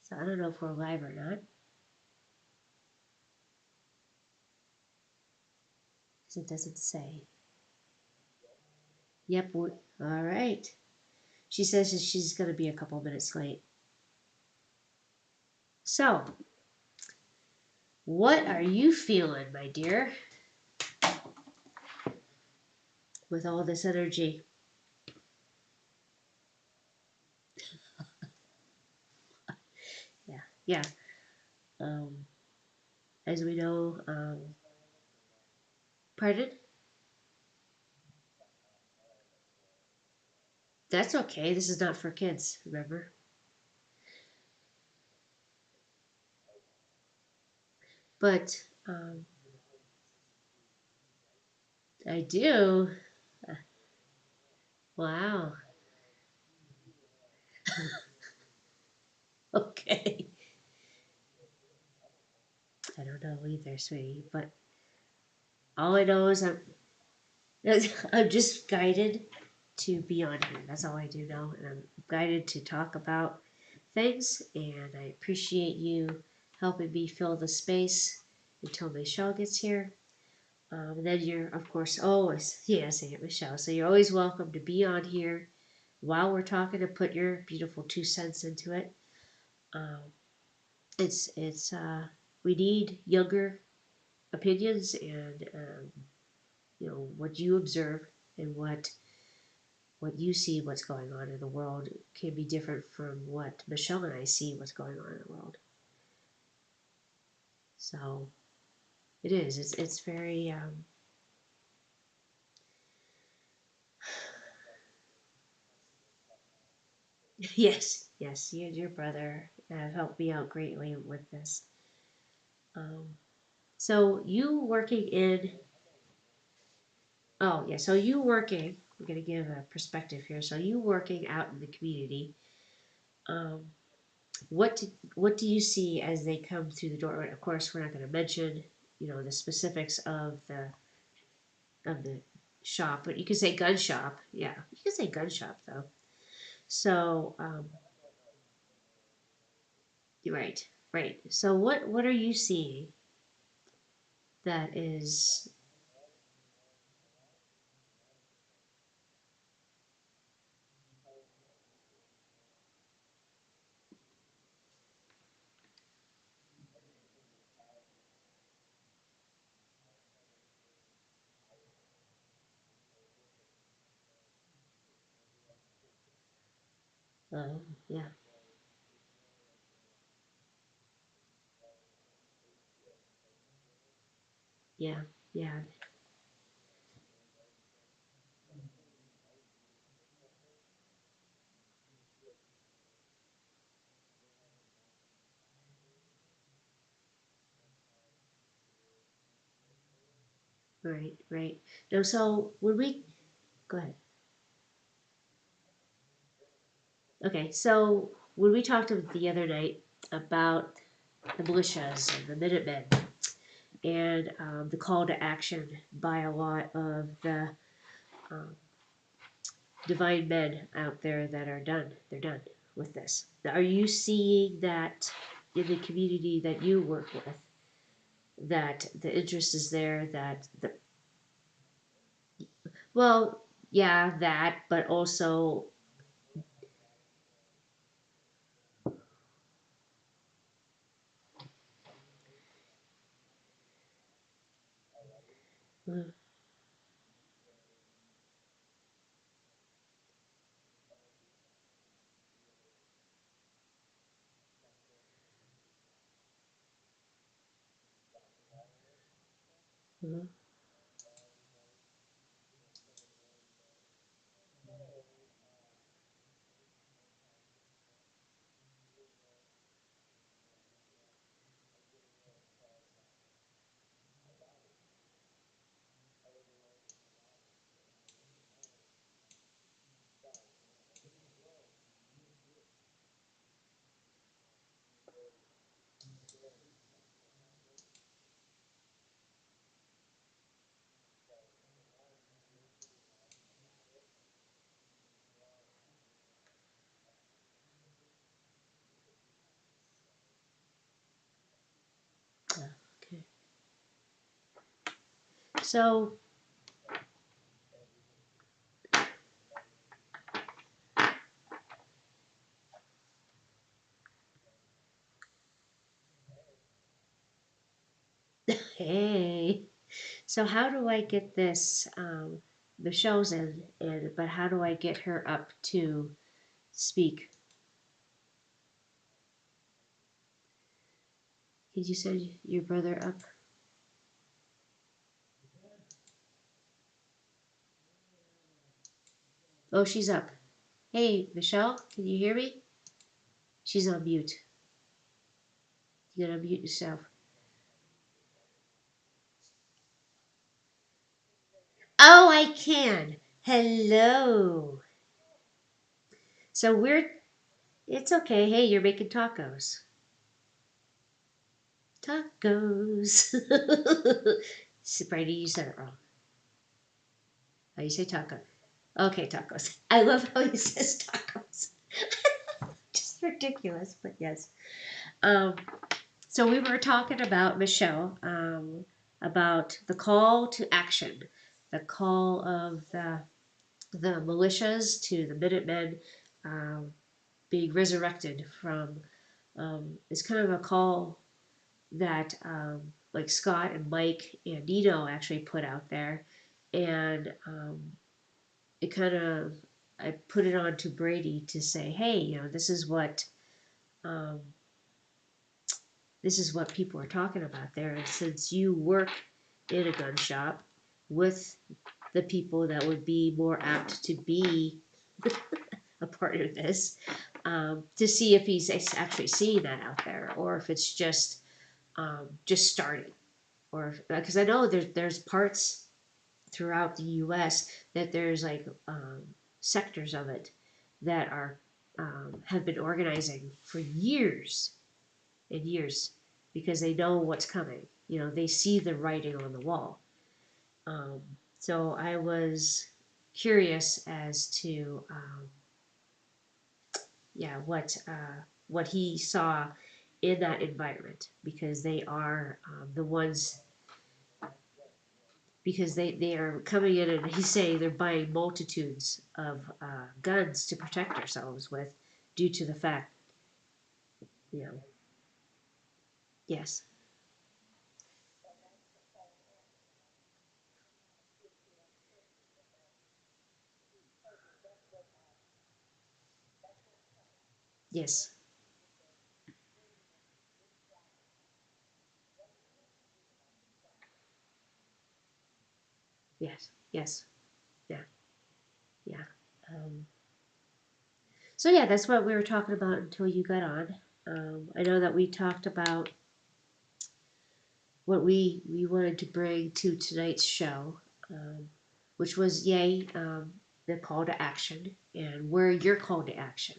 So I don't know if we're live or not, because it doesn't say. Yep, all right. She says that she's going to be a couple minutes late. So, what are you feeling, my dear, with all this energy? Yeah, yeah. Um, as we know, pardon? That's okay. This is not for kids, remember? But I do. Wow. Okay. I don't know either, sweetie. But all I know is I'm just guided to be on here. That's all I do know, and I'm guided to talk about things. And I appreciate you helping me fill the space until Michelle gets here. And then you're, of course, always, yes, Aunt Michelle. So you're always welcome to be on here while we're talking to put your beautiful 2 cents into it. Um, it's we need younger opinions and what you observe and what you see what's going on in the world can be different from what Michelle and I see what's going on in the world. So it is. It's very yes. You and your brother have helped me out greatly with this. Um, so you working in oh yeah, so you working. I'm gonna give a perspective here. So you working out in the community. Um, what do you see as they come through the door? Of course, we're not going to mention the specifics of the shop, but you can say gun shop. Yeah, you can say gun shop though. So right, right. So what are you seeing that is yeah, yeah, yeah, right, right. No, so when we go ahead. Okay, so when we talked the other night about the militias and the Minutemen and the call to action by a lot of the um, divine men out there that are done. They're done with this. Are you seeing that in the community that you work with? That the interest is there. Well, yeah, that, but also, uh, uh, So, hey. So how do I get this? Michelle's in, but how do I get her up to speak? Did you send your brother up? Oh, she's up. Hey, Michelle, can you hear me? She's on mute. You gotta mute yourself. Oh, I can. Hello. So it's okay. Hey, you're making tacos. Tacos. Brady, you said it wrong. How you say taco? Okay, tacos. I love how he says tacos. Just ridiculous, but yes. Um, so we were talking about Michelle, about the call to action, the call of the militias to the Minutemen um, being resurrected from. It's kind of a call that like Scott and Mike and Nino actually put out there, and it kind of I put it on to Brady to say, hey, um, this is what people are talking about there, and since you work in a gun shop with the people that would be more apt to be a part of this, to see if he's actually seeing that out there, or if it's just starting, or because I know there's parts throughout the U.S. that there's like sectors of it that are have been organizing for years and years because they know what's coming. They see the writing on the wall. Um, so I was curious as to yeah what he saw in that environment because they are the ones because they are coming in and he's saying they're buying multitudes of guns to protect ourselves with due to the fact, you know, yes, yes, yes, yes, yeah, yeah. Um, so yeah, that's what we were talking about until you got on. I know that we talked about what we wanted to bring to tonight's show, um, which was yay, the call to action and where your call to action.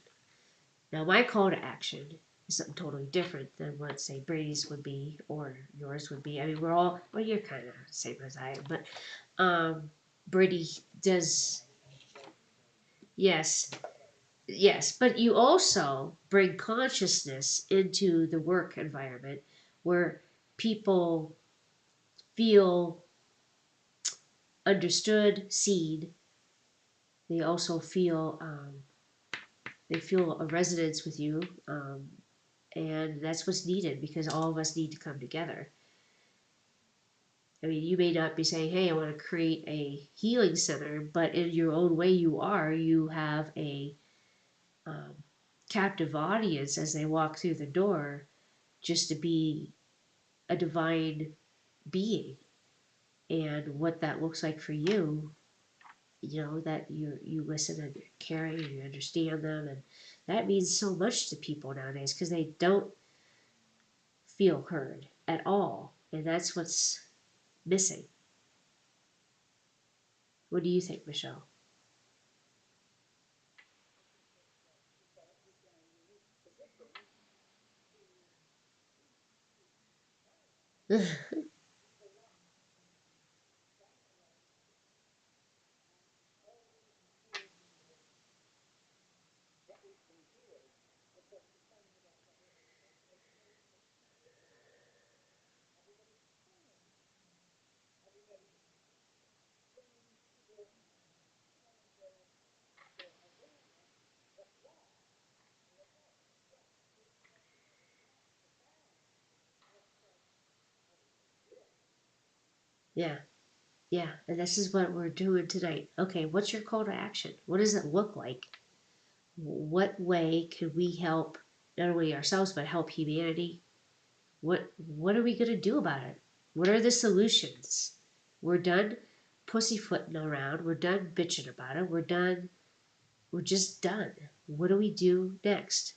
Now, my call to action is something totally different than what, say, Brady's would be or yours would be. I mean, well, you're kind of the same as I am, but Brady does, yes, yes, but you also bring consciousness into the work environment where people feel understood, seen. They also feel a resonance with you, and that's what's needed because all of us need to come together. I mean, you may not be saying, hey, I want to create a healing center, but in your own way, you have a um, captive audience as they walk through the door just to be a divine being. And what that looks like for you, that you listen and you're caring and you understand them. And that means so much to people nowadays because they don't feel heard at all. And that's what's missing. What do you think, Michelle? Yeah. Yeah. And this is what we're doing tonight. Okay. What's your call to action? What does it look like? What way could we help not only ourselves but help humanity? What are we gonna do about it? What are the solutions? We're done pussyfooting around. We're done bitching about it. We're just done. What do we do next?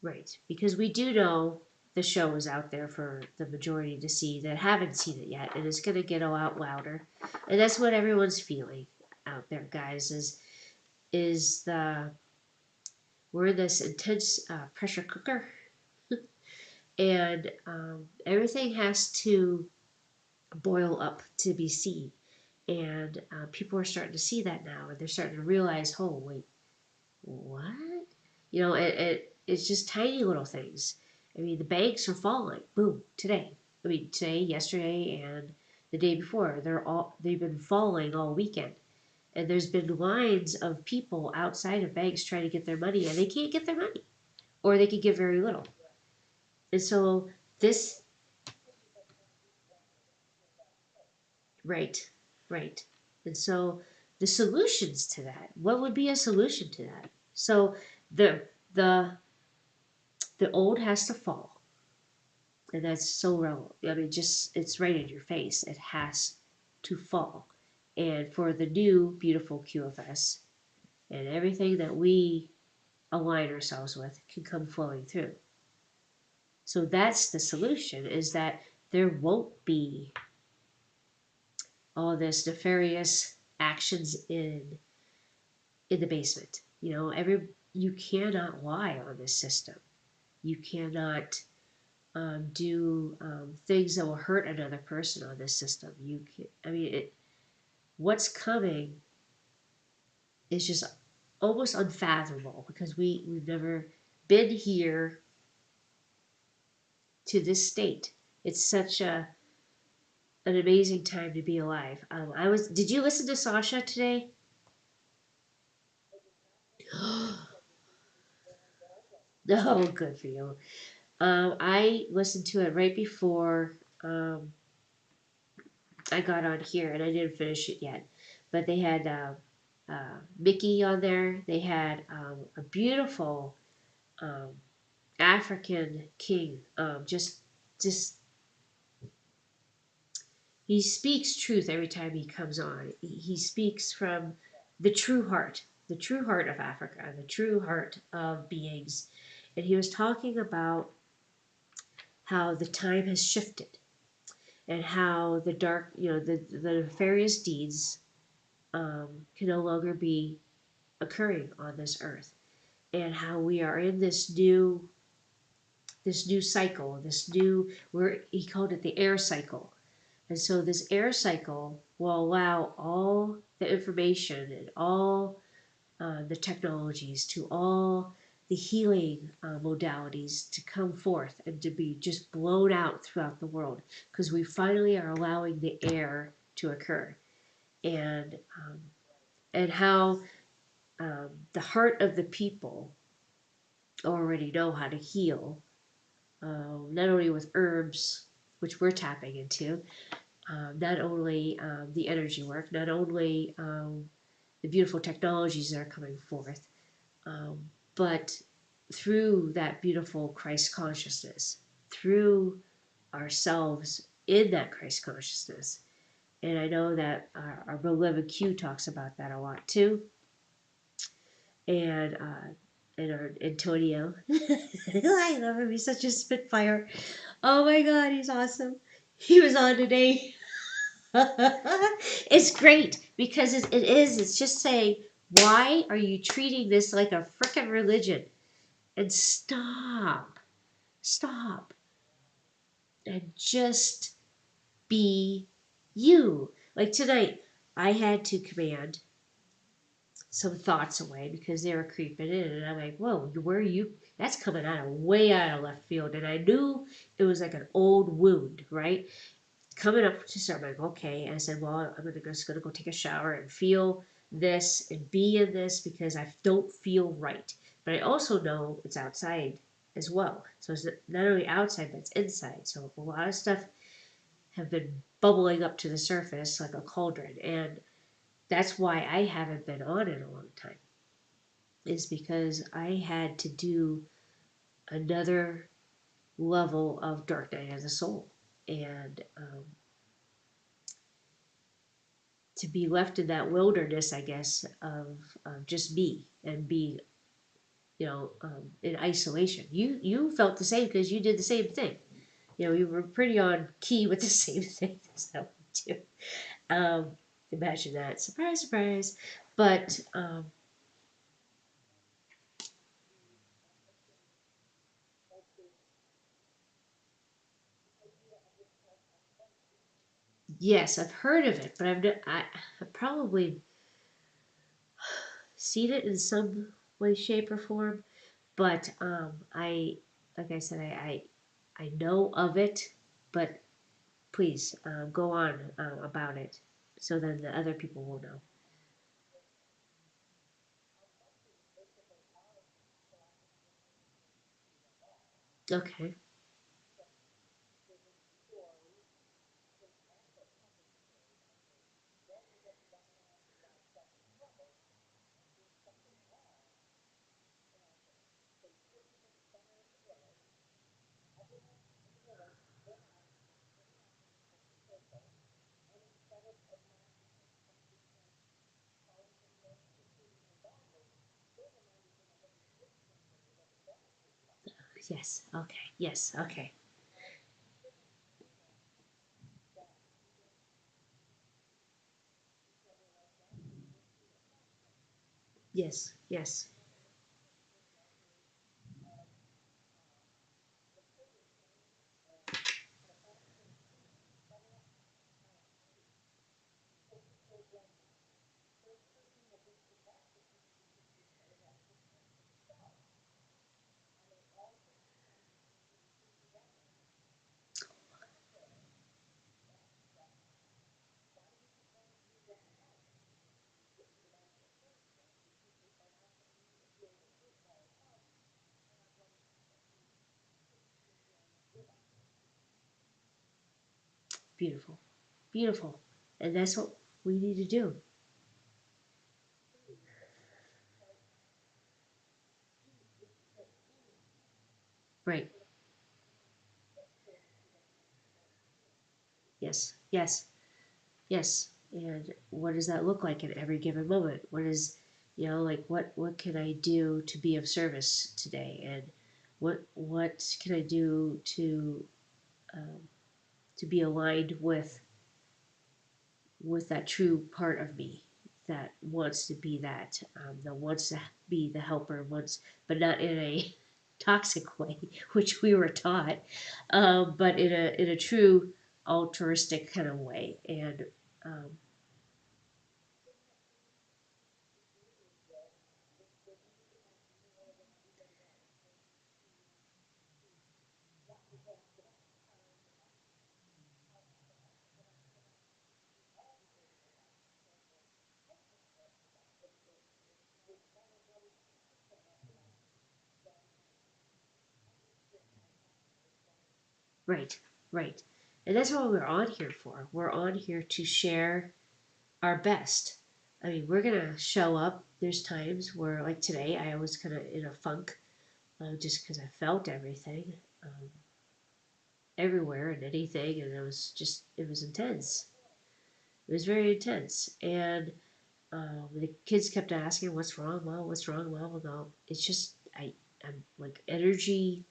Right. Because we do know the show is out there for the majority to see that haven't seen it yet, and it's gonna get a lot louder. And that's what everyone's feeling out there, guys, is the we're in this intense pressure cooker, and everything has to boil up to be seen. And people are starting to see that now, and they're starting to realize, oh wait, what? It's just tiny little things. I mean, the banks are falling. Boom, today. I mean, today, yesterday, and the day before. They've been falling all weekend. And there's been lines of people outside of banks trying to get their money, and they can't get their money, or they can get very little. And so this, right, right. And so the solutions to that, what would be a solution to that? So the the the old has to fall, and that's so relevant. I mean, just it's right in your face. It has to fall, and for the new beautiful QFS and everything that we align ourselves with can come flowing through. So that's the solution: is that there won't be all this nefarious actions in the basement. You cannot lie on this system. You cannot do things that will hurt another person on this system. You can, I mean, what's coming is just almost unfathomable because we've never been here to this state. It's such an amazing time to be alive. I was. Did you listen to Sasha today? No, good for you. I listened to it right before I got on here, and I didn't finish it yet. But they had Mickey on there. They had a beautiful um, African king. Just he speaks truth every time he comes on. He speaks from the true heart of Africa, the true heart of beings. And he was talking about how the time has shifted and how the dark, the nefarious deeds can no longer be occurring on this earth, and how we are in this new cycle, this new where he called it the air cycle. And so this air cycle will allow all the information and all the technologies to all the healing modalities to come forth and to be just blown out throughout the world because we finally are allowing the air to occur. And how the heart of the people already know how to heal, not only with herbs, which we're tapping into, not only the energy work, not only the beautiful technologies that are coming forth, but through that beautiful Christ consciousness, through ourselves in that Christ consciousness. And I know that our beloved Q talks about that a lot too. And our Antonio. I love him. He's such a spitfire. Oh my God, he's awesome. He was on today. It's great because it is. It's just saying, why are you treating this like a freaking religion? And stop, and just be you. Like tonight, I had to command some thoughts away because they were creeping in, and I'm like, whoa, where are you? That's coming out of way out of left field, and I knew it was like an old wound, right? Coming up to start, I'm like, okay. And I said, well, just gonna go take a shower and feel this and be in this because I don't feel right. But I also know it's outside as well. So it's not only outside, but it's inside. So a lot of stuff have been bubbling up to the surface like a cauldron. And that's why I haven't been on in a long time, is because I had to do another level of Dark Night of the Soul. And to be left in that wilderness, I guess, of just me and being, in isolation. You felt the same because you did the same thing. You were pretty on key with the same thing as I would do. Um, Imagine that. Surprise, surprise. But yes, I've heard of it, but I've probably seen it in some way, shape, or form. But like I said, I know of it, but please go on about it so then the other people will know. Okay. Yes. Okay. Yes. Okay. Yes. Yes. Beautiful. Beautiful. And that's what we need to do. Right. Yes. Yes. Yes. And what does that look like in every given moment? What is, like what can I do to be of service today? And what can I do um, to be aligned with that true part of me that wants to be that wants to be the helper, wants, but not in a toxic way, which we were taught, but in a true altruistic kind of way. And um, right, right, and that's what we're on here for. We're on here to share our best. I mean, we're gonna show up. There's times where, like today, I was kind of in a funk, just because I felt everything. Everywhere and anything, and it was intense. It was very intense, and the kids kept asking, "What's wrong, Mom? What's wrong, Mom?" About it's just I'm like energy.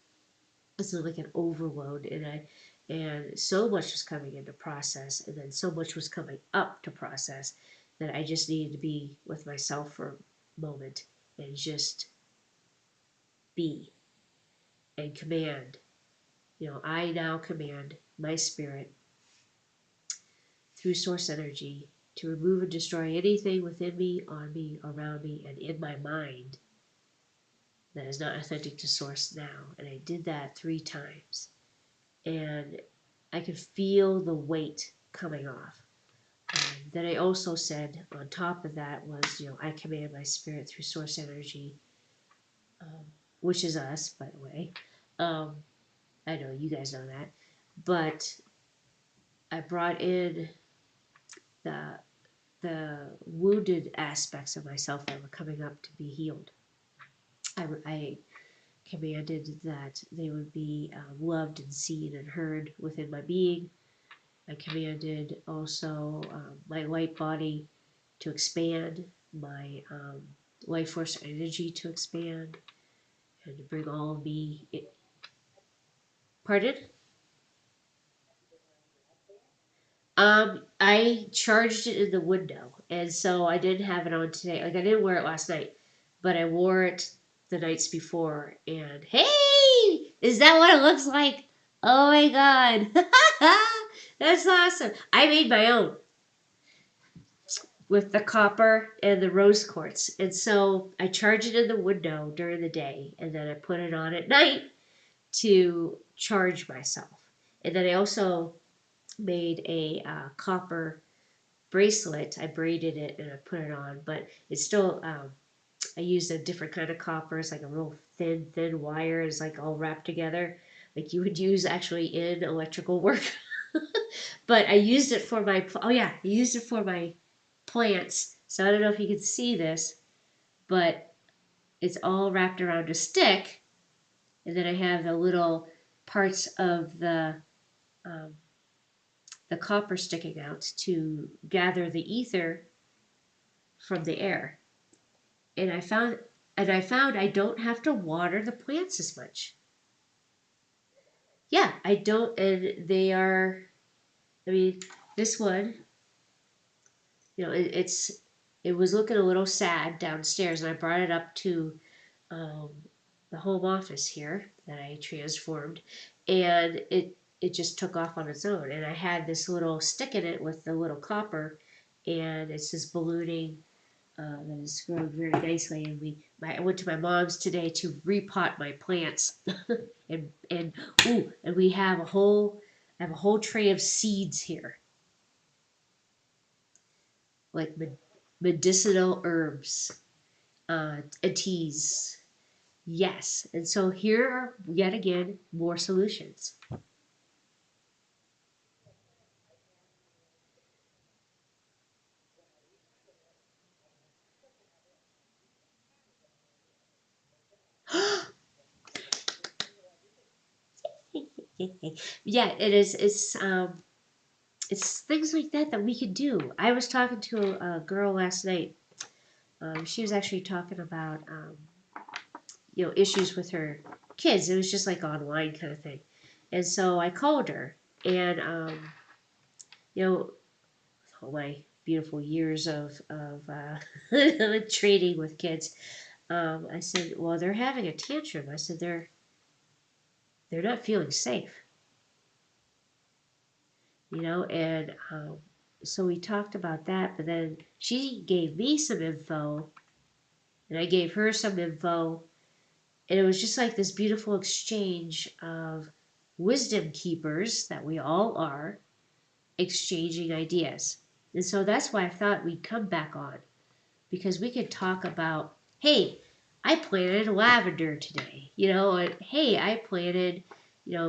It's like an overload, and so much was coming into process, and then so much was coming up to process that I just needed to be with myself for a moment and just be and command. I now command my spirit through source energy to remove and destroy anything within me, on me, around me, and in my mind that is not authentic to Source now. And I did that 3 times. And I could feel the weight coming off. Then I also said, on top of that, was, I command my spirit through Source energy, which is us, by the way. I know you guys know that. But I brought in the wounded aspects of myself that were coming up to be healed. I commanded that they would be loved and seen and heard within my being. I commanded also my light body to expand, my life force energy to expand, and to bring all of me. Pardon? I charged it in the window, and so I didn't have it on today. Like, I didn't wear it last night, but I wore it the nights before. And hey, is that what it looks like? Oh my god, that's awesome! I made my own with the copper and the rose quartz, and so I charge it in the window during the day, and then I put it on at night to charge myself. And then I also made a copper bracelet. I braided it and I put it on, but it's still, I used a different kind of copper. It's like a real thin wire. It's like all wrapped together, like you would use actually in electrical work. But I used it for my, I used it for my plants. So I don't know if you can see this, but it's all wrapped around a stick. And then I have the little parts of the copper sticking out to gather the ether from the air. And I found I don't have to water the plants as much. Yeah, I don't, and they are. I mean, this one, it was looking a little sad downstairs, and I brought it up to um, the home office here that I transformed, and it just took off on its own. And I had this little stick in it with the little copper, and it's just ballooning. That is growing very nicely, and I went to my mom's today to repot my plants, and we have I have a whole tray of seeds here, like medicinal herbs, and teas. Yes, and so here are yet again more solutions. Yeah, it is. It's things like that that we could do. I was talking to a girl last night. She was actually talking about issues with her kids. It was just like online kind of thing, and so I called her, and you know, all my beautiful years of trading with kids. I said, well, they're having a tantrum. I said they're not feeling safe, and so we talked about that. But then she gave me some info, and I gave her some info, and it was just like this beautiful exchange of wisdom keepers that we all are, exchanging ideas. And so that's why I thought we'd come back on, because we could talk about, hey, I planted lavender today, and hey, I planted,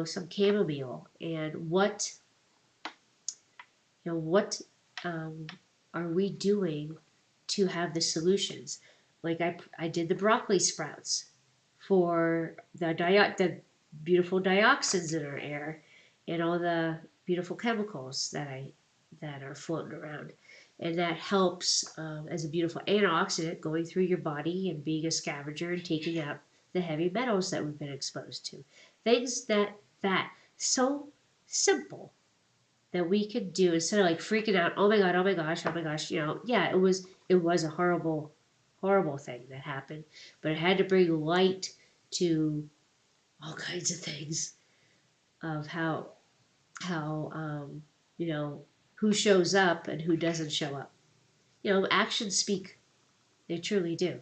some chamomile, and what um, are we doing to have the solutions? Like I did the broccoli sprouts for the beautiful dioxins in our air, and all the beautiful chemicals that are floating around, and that helps as a beautiful antioxidant going through your body and being a scavenger and taking out the heavy metals that we've been exposed to. Things that so simple that we could do instead of like freaking out, oh my god, oh my gosh, oh my gosh, yeah, it was a horrible thing that happened, but it had to bring light to all kinds of things of how who shows up and who doesn't show up. Actions speak. They truly do.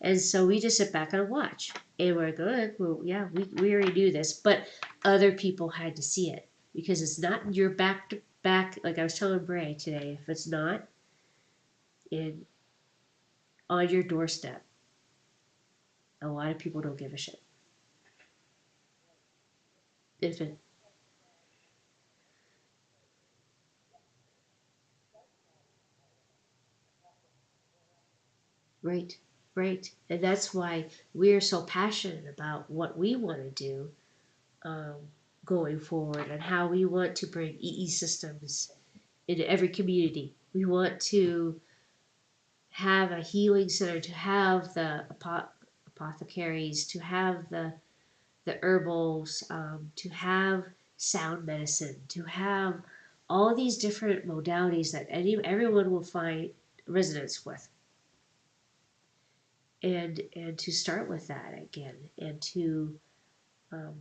And so we just sit back and watch. And we're good. Well, yeah, we already knew this, but other people had to see it because it's not your back to back. Like I was telling Bray today, if it's not in on your doorstep, a lot of people don't give a shit. If it right, right, and that's why we're so passionate about what we want to do um, going forward and how we want to bring EE systems into every community. We want to have a healing center, to have the apothecaries, to have the herbals, to have sound medicine, to have all these different modalities that everyone will find resonance with, and to start with that again, and to um,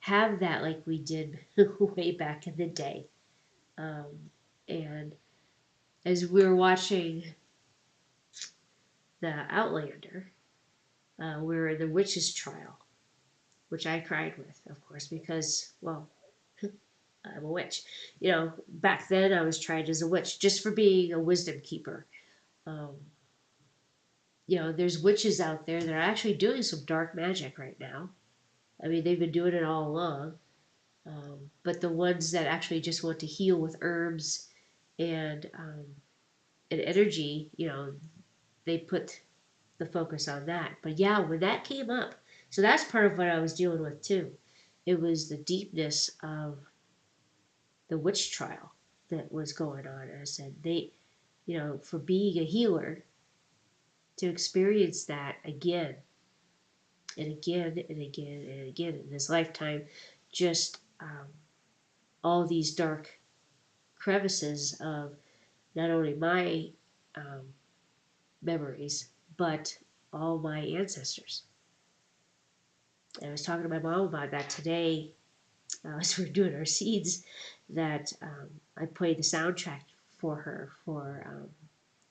have that like we did way back in the day. Um, and as we were watching the Outlander, we were in the witch's trial, which I cried with, of course, because, well, I'm a witch. Back then I was tried as a witch just for being a wisdom keeper. Um, there's witches out there that are actually doing some dark magic right now. I mean, they've been doing it all along. But the ones that actually just want to heal with herbs and energy, they put the focus on that. But yeah, when that came up, so that's part of what I was dealing with too. It was the deepness of the witch trial that was going on. And I said, for being a healer, to experience that again and again and again and again in this lifetime, just all these dark crevices of not only my um, memories, but all my ancestors. And I was talking to my mom about that today as we were doing our seeds, that I played the soundtrack for her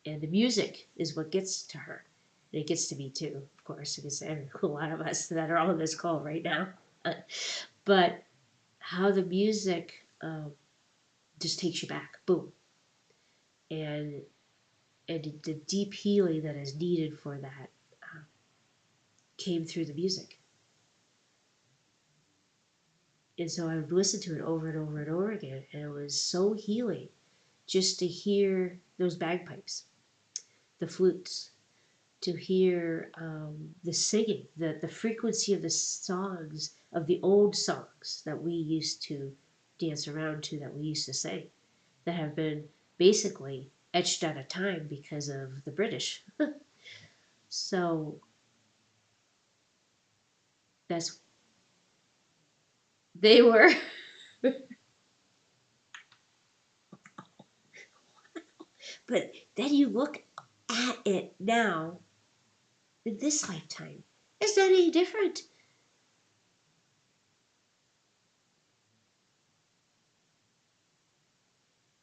and the music is what gets to her. And it gets to me too, of course. It gets to a lot of us that are on this call right now. But how the music just takes you back, boom, and the deep healing that is needed for that came through the music. And so I would listen to it over and over and over again, and it was so healing just to hear those bagpipes, the flutes, to hear the singing, the frequency of the songs, of the old songs that we used to dance around to, that we used to sing, that have been basically etched out of time because of the British. So that's, they were, but then you look at it now in this lifetime. It's not any different.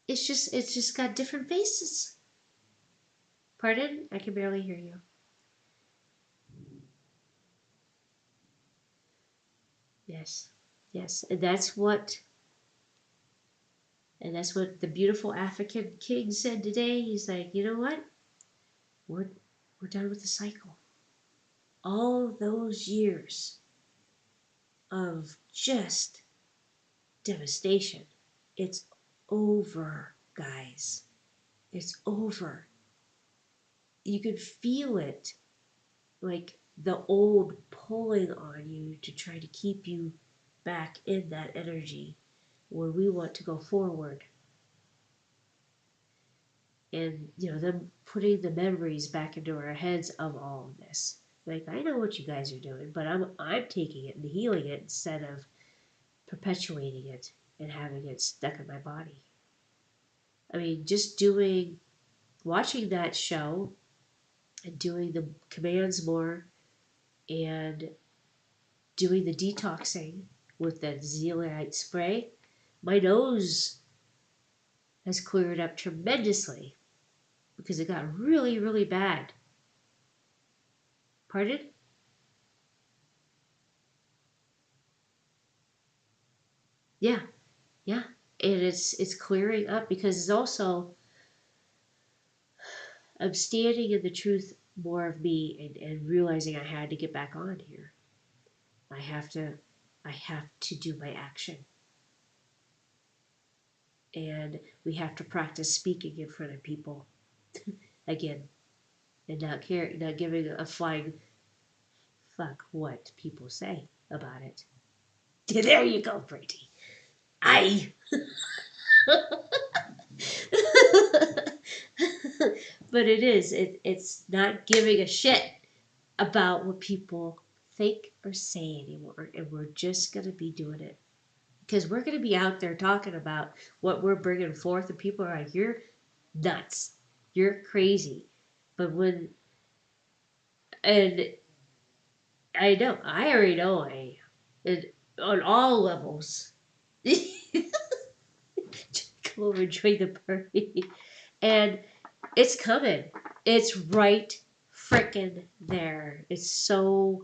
It's just got different faces. Pardon? I can barely hear you. Yes. Yes. And that's what the beautiful African king said today. He's like, you know what? We're we're done with the cycle. All those years of just devastation. It's over, guys. It's over. You could feel it, like the old pulling on you to try to keep you back in that energy where we want to go forward. And them putting the memories back into our heads of all of this. Like, I know what you guys are doing, but I'm taking it and healing it instead of perpetuating it and having it stuck in my body. I mean, just watching that show and doing the commands more and doing the detoxing with that zeolite spray, my nose has cleared up tremendously. because it got really, really bad. Pardon? Yeah, yeah. And it's clearing up because it's also I'm standing in the truth more of me and realizing I had to get back on here. I have to I have to do my action. And we have to practice speaking in front of people again and not giving a flying fuck what people say about it. There you go, Brady. I but it's not giving a shit about what people think or say anymore, and we're just going to be doing it because we're going to be out there talking about what we're bringing forth, and people are like, you're nuts, you're crazy. But when and I already know on all levels. Come over and join the party. And it's coming. It's right frickin' there. It's just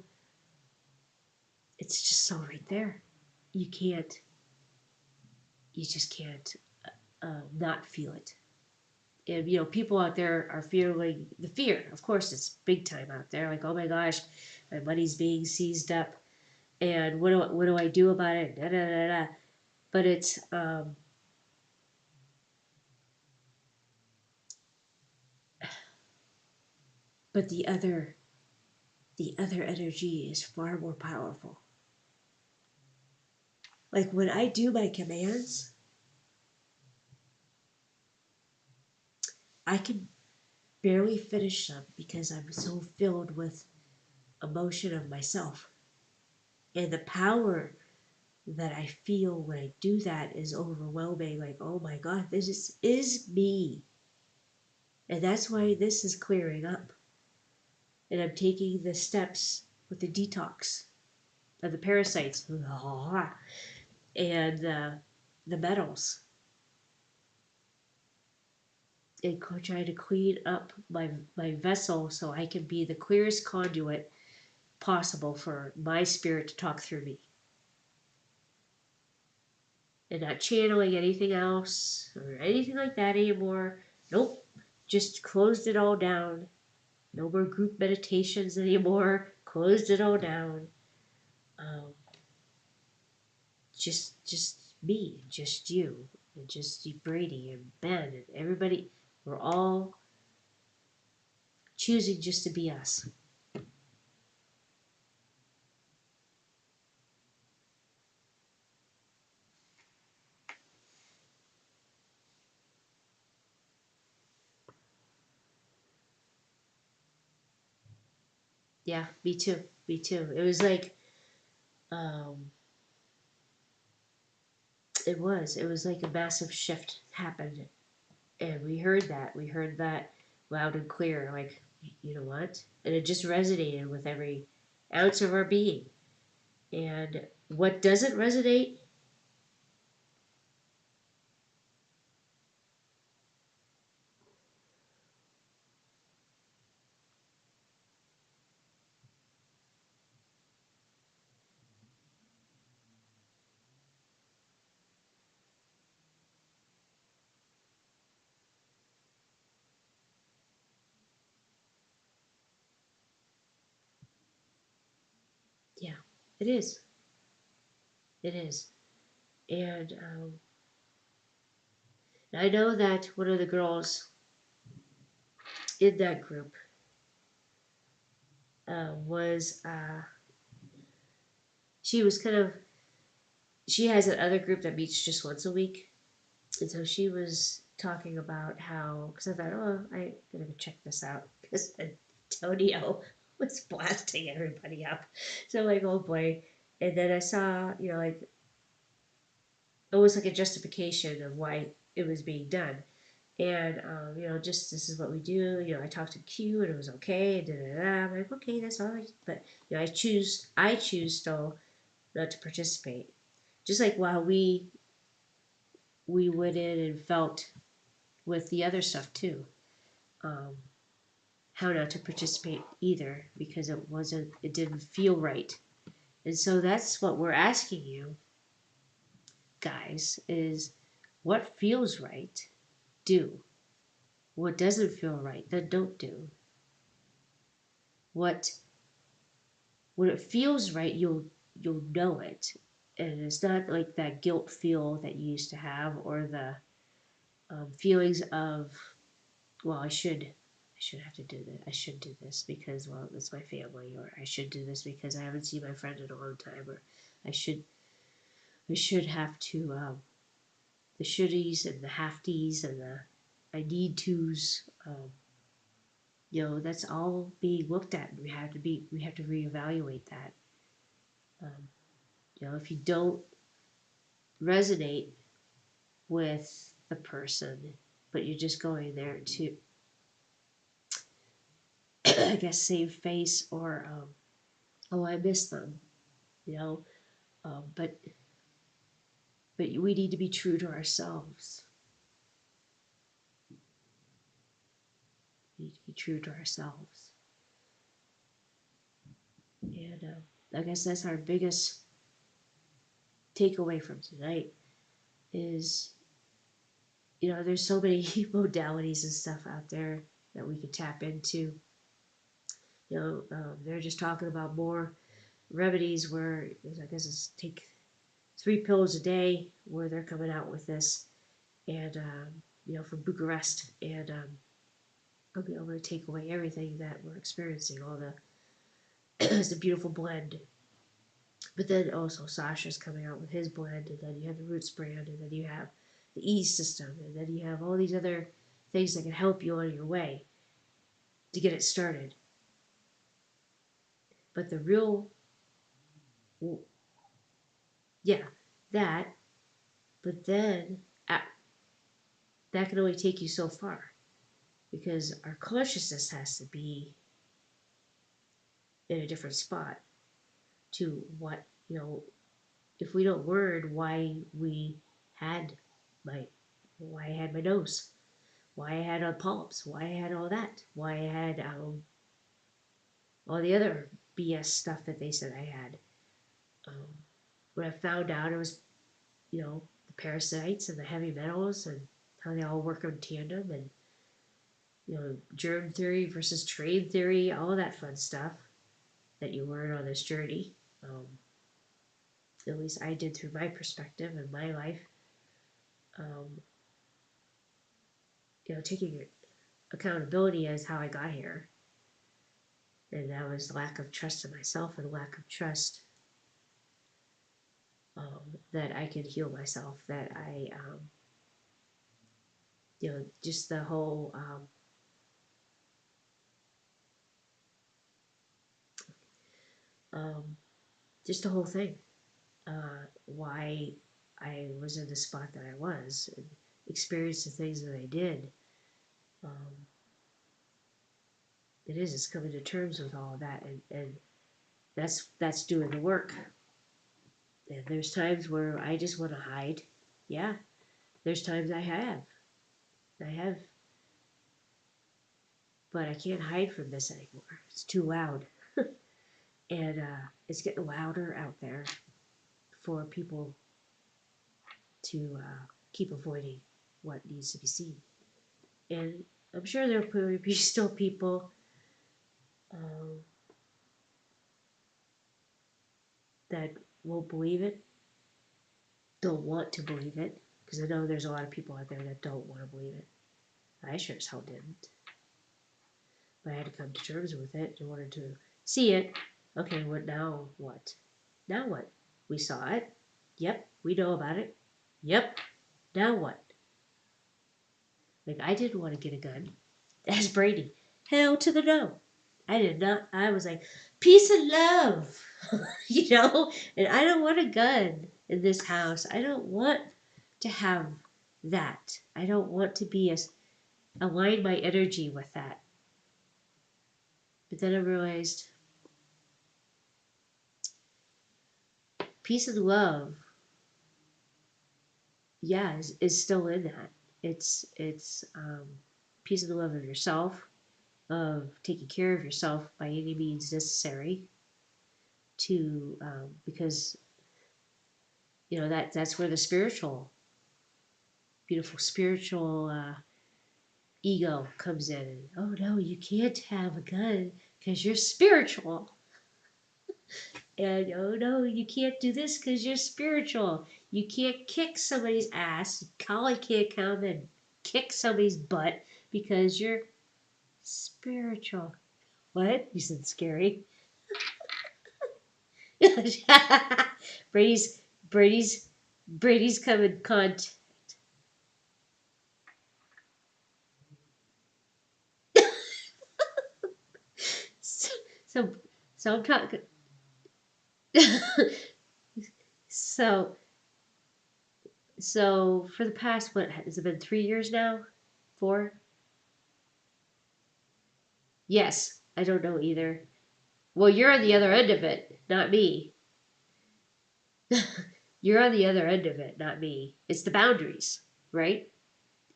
so right there. You can't, you just can't not feel it. And, people out there are feeling the fear. Of course, it's big time out there. Like, oh my gosh, my money's being seized up. And what do I do about it? Da, da, da, da. But but the other energy is far more powerful. Like when I do my commands, I can barely finish them because I'm so filled with emotion of myself. And the power that I feel when I do that is overwhelming. Like, oh my God, is me. And that's why this is clearing up. And I'm taking the steps with the detox of the parasites and the metals. And trying to clean up my vessel so I can be the clearest conduit possible for my spirit to talk through me. And not channeling anything else or anything like that anymore. Nope. Just closed it all down. No more group meditations anymore. Closed it all down. Um, just me, just you, and just Brady and Ben and everybody. We're all choosing just to be us. Yeah, me too. Me too. It was like, um, it was like a massive shift happened, and we heard that. We heard that loud and clear. Like, you know what? And it just resonated with every ounce of our being. And what doesn't resonate? Yeah, it is. It is. And I know that one of the girls in that group was she was kind of she has another group that meets just once a week, and so she was talking about how because I thought, oh, I gotta go check this out because Antonio was blasting everybody up. So I'm like, oh boy, and then I saw like almost like a justification of why it was being done. And just this is what we do. I talked to Q and it was okay. Da, da, da. I'm like, okay, that's all right. But I choose still not to participate. Just like while we went in and felt with the other stuff too. how not to participate either, because it didn't feel right. And so that's what we're asking you guys is what feels right, do. What doesn't feel right, then don't do. What when it feels right, you'll know it, and it's not like that guilt feel that you used to have, or the feelings of, well, I should have to do this. I should do this because, well, it's my family, or I should do this because I haven't seen my friend in a long time, or I should I should have to the shouldies and the hafties and the I need tos. That's all being looked at. We have to reevaluate that. Um, if you don't resonate with the person, but you're just going there to, I guess, save face, or oh, I miss them, you know. But we need to be true to ourselves. We need to be true to ourselves, and I guess that's our biggest takeaway from tonight. Is there's so many modalities and stuff out there that we could tap into. They're just talking about more remedies where I guess it's take 3 pills a day, where they're coming out with this, and from Bucharest, and they'll be able to take away everything that we're experiencing. All the it's a beautiful blend. But then also Sasha's coming out with his blend, and then you have the Roots brand, and then you have the Ease system, and then you have all these other things that can help you on your way to get it started. But the real, yeah, that, but then that can only take you so far, because our consciousness has to be in a different spot to what, if we don't learn had my, why I had my nose, why I had polyps, why I had all that, why I had all the other BS stuff that they said I had. When I found out it was, the parasites and the heavy metals and how they all work in tandem, and, germ theory versus trade theory, all that fun stuff that you learn on this journey. At least I did through my perspective and my life. Um, taking accountability as how I got here. And that was lack of trust in myself, and lack of trust that I could heal myself, that I, just the whole, just the whole thing, why I was in the spot that I was, and experienced the things that I did. Um, it's coming to terms with all of that, and that's doing the work. And there's times where I just want to hide. Yeah, there's times I have, but I can't hide from this anymore. It's too loud. And it's getting louder out there for people to keep avoiding what needs to be seen. And I'm sure there will be still people um, that won't believe it, don't want to believe it, because I know there's a lot of people out there that don't want to believe it. I sure as hell didn't. But I had to come to terms with it in order to see it. Okay, what now? What? Now what? We saw it. Yep, we know about it. Yep. Now what? Like, I didn't want to get a gun. As Brady. Hell to the no. I did not. I was like, peace and love. And I don't want a gun in this house. I don't want to have that. I don't want to be align my energy with that. But then I realized peace and love, yeah, is still in that. It's peace and love of yourself, of taking care of yourself by any means necessary to, because, that's where the spiritual, beautiful spiritual ego comes in. And, oh no, you can't have a gun because you're spiritual. And oh no, you can't do this because you're spiritual. You can't kick somebody's ass. Collie can't come and kick somebody's butt because you're spiritual. What? You said scary. Brady's Brady's Brady's coming contact. So so, so I'm talking. so so for the past, what has it been, 3 years now? 4? Yes, I don't know either. Well, you're on the other end of it, not me. You're on the other end of it, not me. It's the boundaries, right?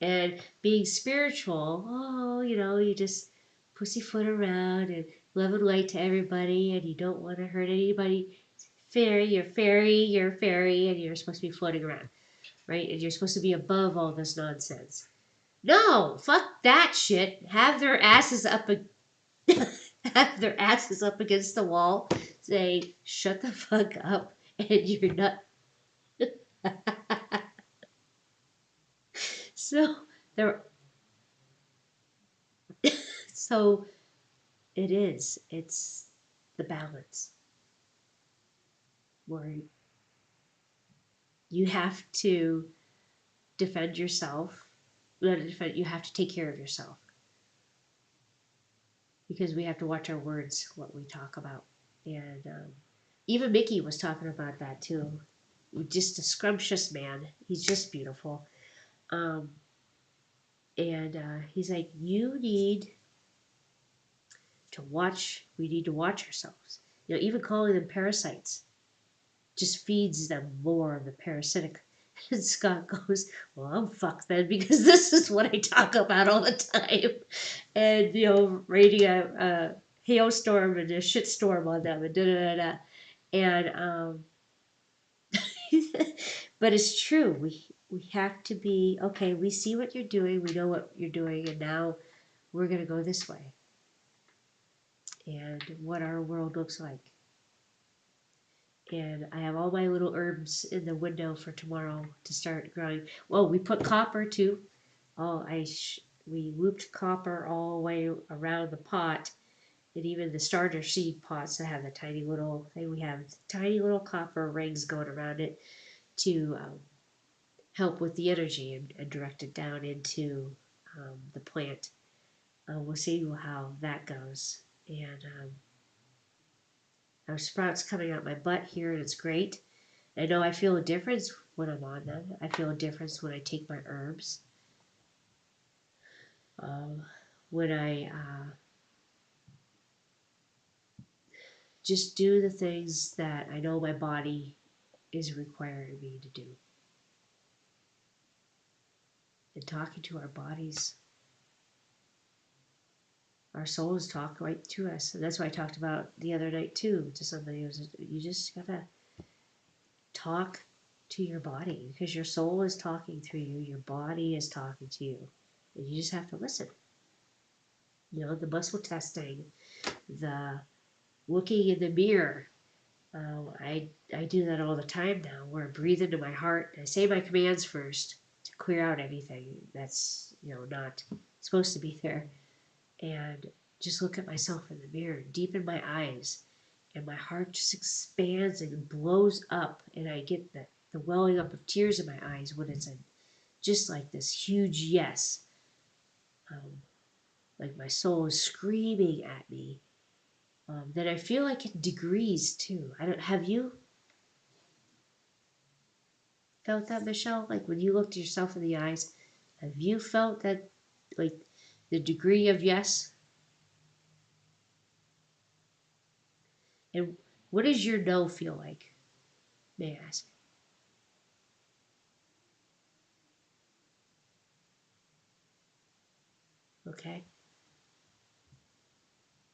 And being spiritual, oh, you just pussyfoot around and love and light to everybody, and you don't want to hurt anybody. You're fairy, and you're supposed to be floating around, right? And you're supposed to be above all this nonsense. No, fuck that shit. Have their asses up, have their asses up against the wall. Say, shut the fuck up, and you're not. So there. So it is. It's the balance where you have to defend yourself. Not defend. You have to take care of yourself because we have to watch our words, what we talk about, and even Mickey was talking about that too. Just a scrumptious man. He's just beautiful. Um, and he's like, we need to watch ourselves. Even calling them parasites just feeds them more of the parasitic. And Scott goes, well, I'm fucked then because this is what I talk about all the time. And, rating a hailstorm and a shitstorm on them and da da da da. And, but it's true. We have to be, okay, we see what you're doing, we know what you're doing, and now we're going to go this way. And what our world looks like. And I have all my little herbs in the window for tomorrow to start growing. Well, we put copper too. Oh, we looped copper all the way around the pot, and even the starter seed pots that have the tiny little thing. We have tiny little copper rings going around it to help with the energy and direct it down into the plant. We'll see how that goes. And our sprouts coming out my butt here, and it's great. I know I feel a difference when I'm on them. I feel a difference when I take my herbs. When I just do the things that I know my body is requiring me to do. And talking to our bodies, our souls talk right to us. And that's what I talked about the other night too to somebody. You just gotta talk to your body because your soul is talking through you, your body is talking to you, and you just have to listen. The muscle testing, the looking in the mirror. I do that all the time now, where I breathe into my heart. I say my commands first to clear out anything that's not supposed to be there, and just look at myself in the mirror, deepen my eyes, and my heart just expands and blows up, and I get the welling up of tears in my eyes when it's just like this huge yes. Like my soul is screaming at me. That I feel like in degrees too. Have you felt that, Michelle? Like when you looked yourself in the eyes, have you felt that, like the degree of yes? And what does your no feel like? May I ask? Okay.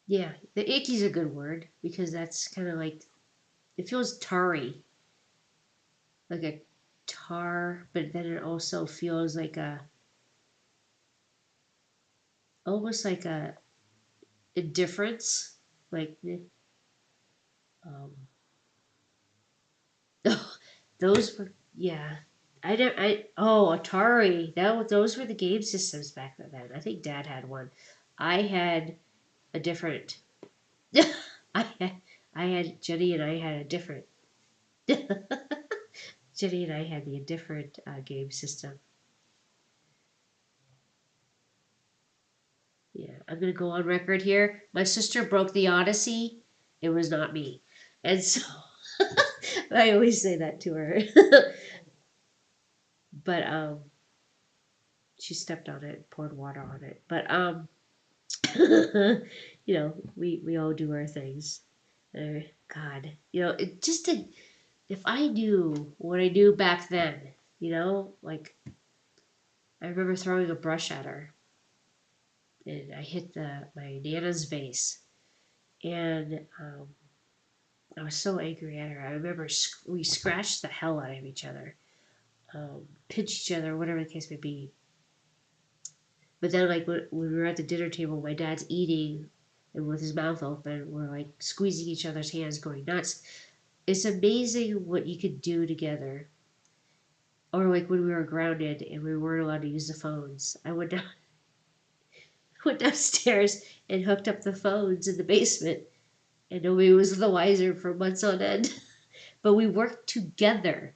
Yeah, the icky's a good word because that's kind of like, it feels tarry, like a tar, but then it also feels like almost like a indifference, like um, those were, yeah. I don't. Atari. Those were the game systems back then. I think Dad had one. I had a different. I had, Jenny and I had a different. Jenny and I had the different game system. Yeah, I'm gonna go on record here. My sister broke the Odyssey. It was not me, and so I always say that to her. But she stepped on it, poured water on it. But we all do our things. God, it just did. If I knew what I knew back then, like I remember throwing a brush at her, and I hit my Nana's vase, and I was so angry at her. I remember we scratched the hell out of each other, pinched each other, whatever the case may be. But then, like when we were at the dinner table, my dad's eating, and with his mouth open, we're like squeezing each other's hands, going nuts. It's amazing what you could do together. Or like when we were grounded and we weren't allowed to use the phones, I went downstairs and hooked up the phones in the basement, and nobody was the wiser for months on end. But we worked together,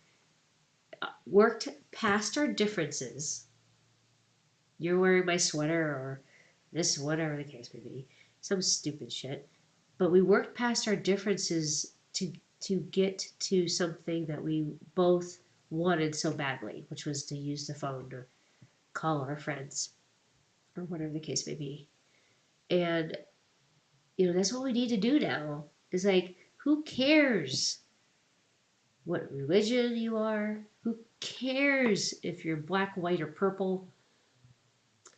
worked past our differences. You're wearing my sweater or this, whatever the case may be, some stupid shit. But we worked past our differences to get to something that we both wanted so badly, which was to use the phone to call our friends or whatever the case may be. And that's what we need to do now. Is like, who cares what religion you are? Who cares if you're black, white, or purple?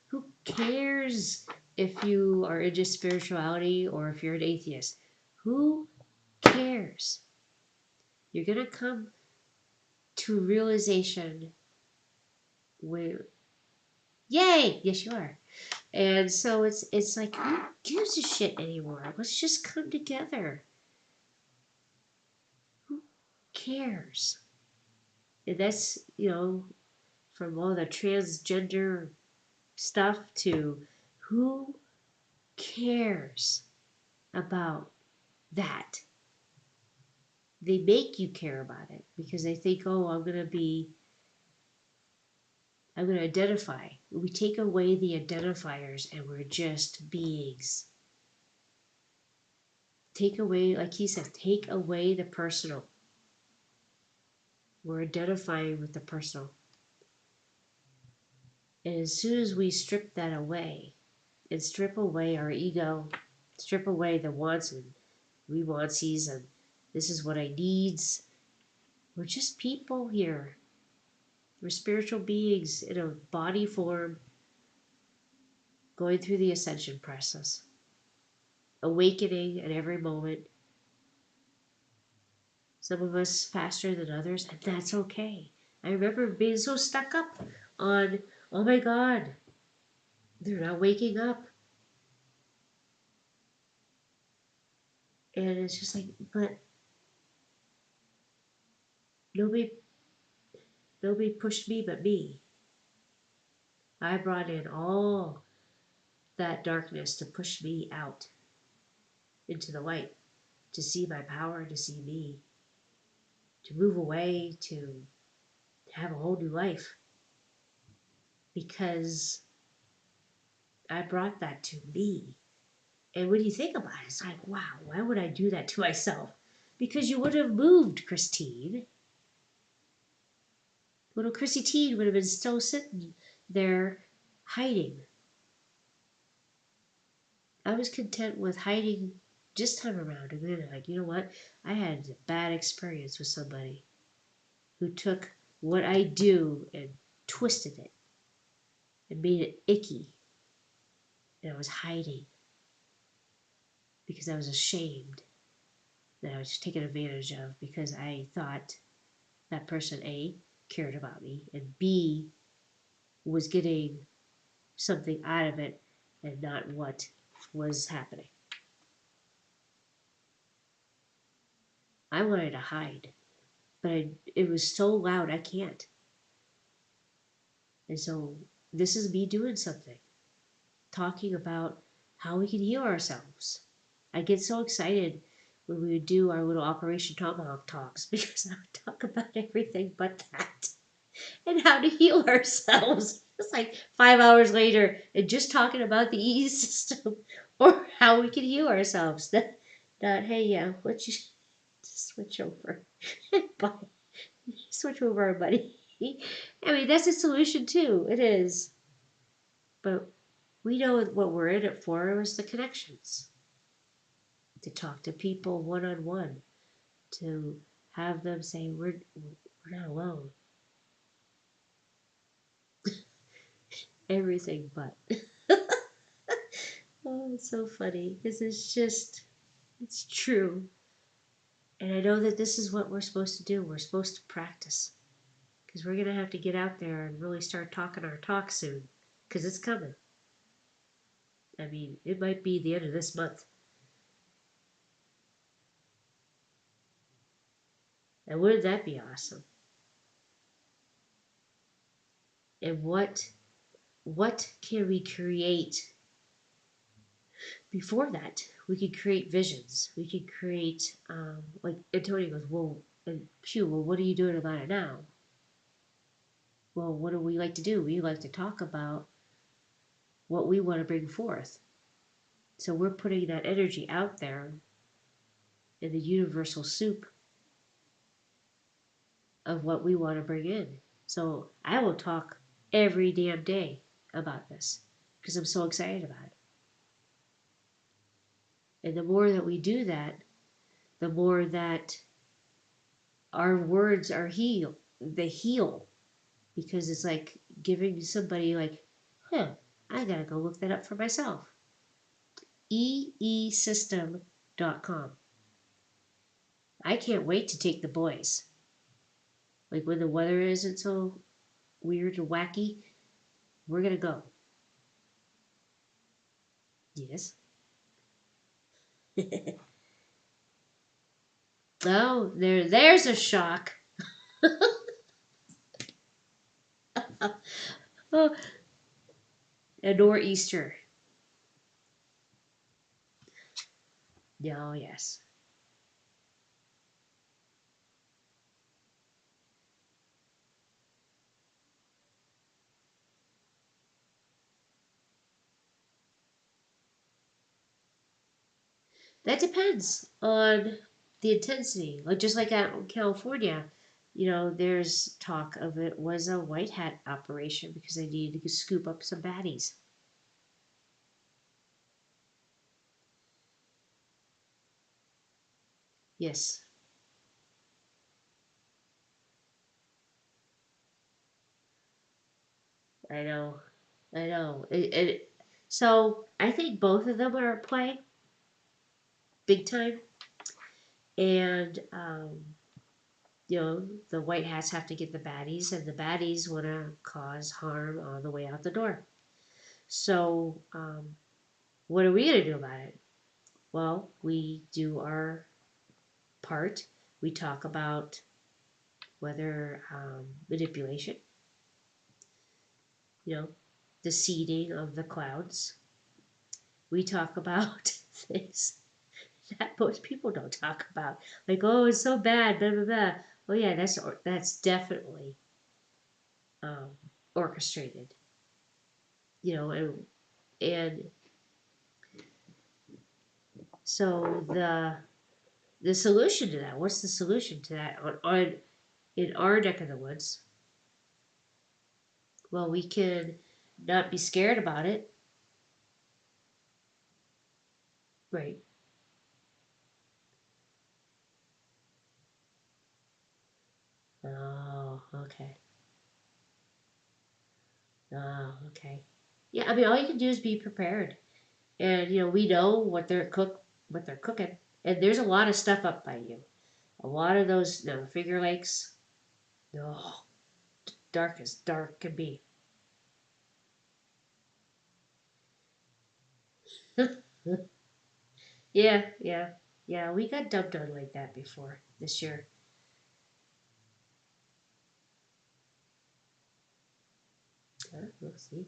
Who cares if you are into spirituality or if you're an atheist? Who cares? You're going to come to a realization where, yay, yes, you are. And so it's like, who gives a shit anymore? Let's just come together. Who cares? And that's, from all the transgender stuff to who cares about that? They make you care about it because they think, oh, I'm going to identify. We take away the identifiers and we're just beings. Take away, like he said, take away the personal. We're identifying with the personal. And as soon as we strip that away and strip away our ego, strip away the wants and we wantsies and this is what I needs, we're just people here. We're spiritual beings in a body form going through the ascension process, awakening at every moment. Some of us faster than others, and that's okay. I remember being so stuck up on, oh my God, they're not waking up. And it's just like, but nobody pushed me but me. I brought in all that darkness to push me out into the light, to see my power, to see me, to move away, to have a whole new life. Because I brought that to me. And when you think about it, it's like, wow, why would I do that to myself? Because you would have moved, Christine. Little Chrissy Teen would have been still sitting there hiding. I was content with hiding this time around. And then, like, you know what? I had a bad experience with somebody who took what I do and twisted it and made it icky. and I was hiding because I was ashamed that I was taken advantage of because I thought that person A cared about me and B was getting something out of it and not what was happening. I wanted to hide, but it was so loud I can't. And so this is me doing something, talking about how we can heal ourselves. I get so excited when we would do our little Operation Tomahawk talks because I would talk about everything but that and how to heal ourselves. It's like 5 hours later and just talking about the E system or how we can heal ourselves. Not hey, yeah, let's just switch over. Bye. Switch over, buddy. I mean, that's a solution too. It is. But we know what we're in it for. It was the connections. To talk to people one on one. To have them say, we're not alone. Everything but. Oh, it's so funny because it's true. And I know that this is what we're supposed to do. We're supposed to practice because we're going to have to get out there and really start talking our talk soon because it's coming. I mean, it might be the end of this month. And wouldn't that be awesome? And what can we create before that? We could create visions. We could create, like Antonio goes, well, and Pew, well, what are you doing about it now? Well, what do we like to do? We like to talk about what we want to bring forth. So we're putting that energy out there in the universal soup of what we want to bring in. So I will talk every damn day about this because I'm so excited about it. And the more that we do that, the more that our words are they heal because it's like giving somebody like, I gotta go look that up for myself. eesystem.com. I can't wait to take the boys. Like when the weather isn't so weird and wacky, we're gonna go. Yes. Oh, there's a shock. Oh, a nor'easter. Oh, yes. That depends on the intensity. Like just like out in California, there's talk of it was a white hat operation because they needed to scoop up some baddies. Yes, I know. I know. So I think both of them are at play, big time. And the white hats have to get the baddies, and the baddies want to cause harm on the way out the door. So, what are we going to do about it? Well, we do our part. We talk about whether manipulation, the seeding of the clouds. We talk about things that most people don't talk about, like, oh, it's so bad, blah blah blah. Oh yeah, that's definitely um, orchestrated, and so the solution to that. What's the solution to that on in our neck of the woods? Well, we can not be scared about it, right? Oh, okay. Oh, okay. Yeah, I mean, all you can do is be prepared. And we know what they're cooking. And there's a lot of stuff up by you. A lot of those Finger Lakes, oh, dark as dark can be. Yeah, yeah, yeah. We got dumped on like that before this year. We'll see.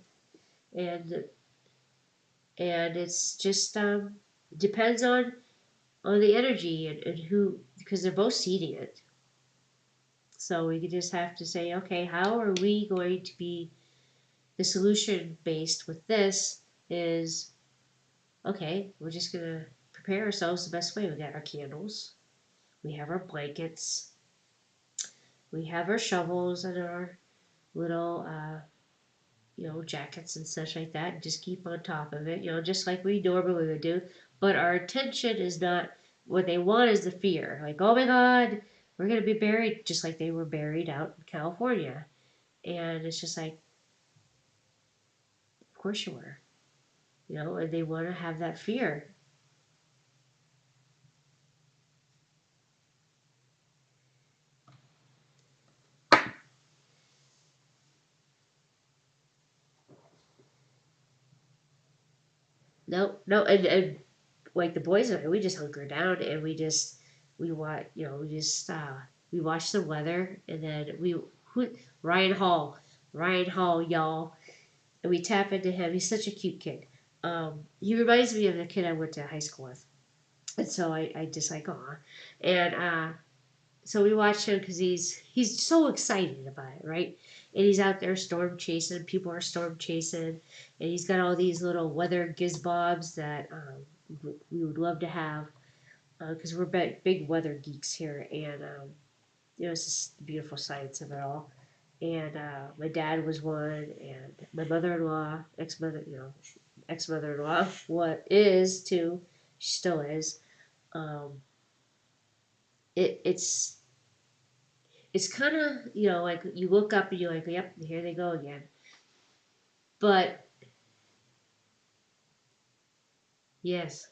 And it's just depends on the energy and who, because they're both seeding it. So we just have to say, okay, how are we going to be the solution based with this is okay, we're just gonna prepare ourselves the best way. We got our candles, we have our blankets, we have our shovels and our little jackets and such like that, and just keep on top of it, just like we normally would do. But our attention is not what they want is the fear. Like, oh my God, we're gonna be buried just like they were buried out in California. And it's just like, of course you were. And they wanna have that fear. No, no, and like the boys and I, we just hunker down and we watch, we watch the weather, and then Ryan Hall, Ryan Hall, y'all, and we tap into him. He's such a cute kid. He reminds me of the kid I went to high school with, and so I just like, aw, and so we watched him because he's so excited about it, right? And he's out there storm chasing. People are storm chasing, and he's got all these little weather gizbobs that we would love to have because we're big weather geeks here, and it's just the beautiful sights of it all. And my dad was one, and my mother-in-law, ex-mother-in-law, what is too, she still is. Um, it's kind of like you look up and you're like, yep, here they go again. But yes,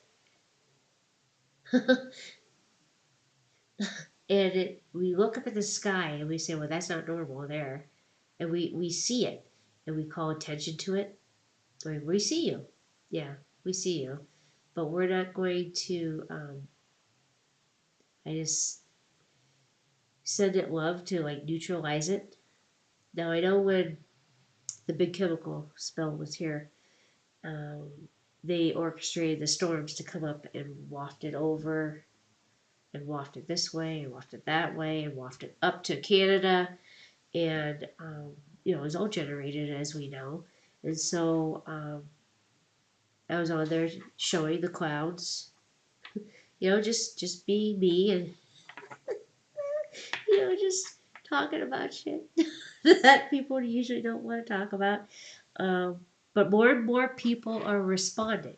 and we look up at the sky and we say, well, that's not normal there, and we see it and we call attention to it. Like, we see you, yeah, we see you, but we're not going to. I just send it love to like neutralize it. Now I know when the big chemical spill was here, um, they orchestrated the storms to come up and waft it over and waft it this way and waft it that way and waft it up to Canada. And, it was all generated as we know. And so I was on there showing the clouds, just being me and, just talking about shit that people usually don't want to talk about. But more and more people are responding.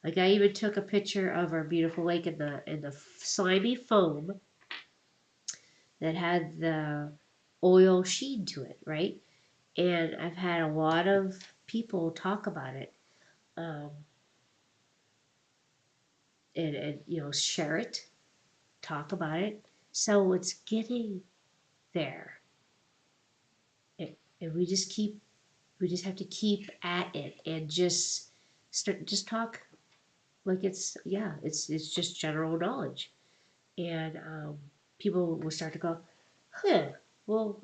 Like, I even took a picture of our beautiful lake in the slimy foam that had the oil sheen to it, right? And I've had a lot of people talk about it, um, and share it, talk about it. So it's getting there, and we just have to keep at it and just talk like it's just general knowledge, and people will start to go, huh, well,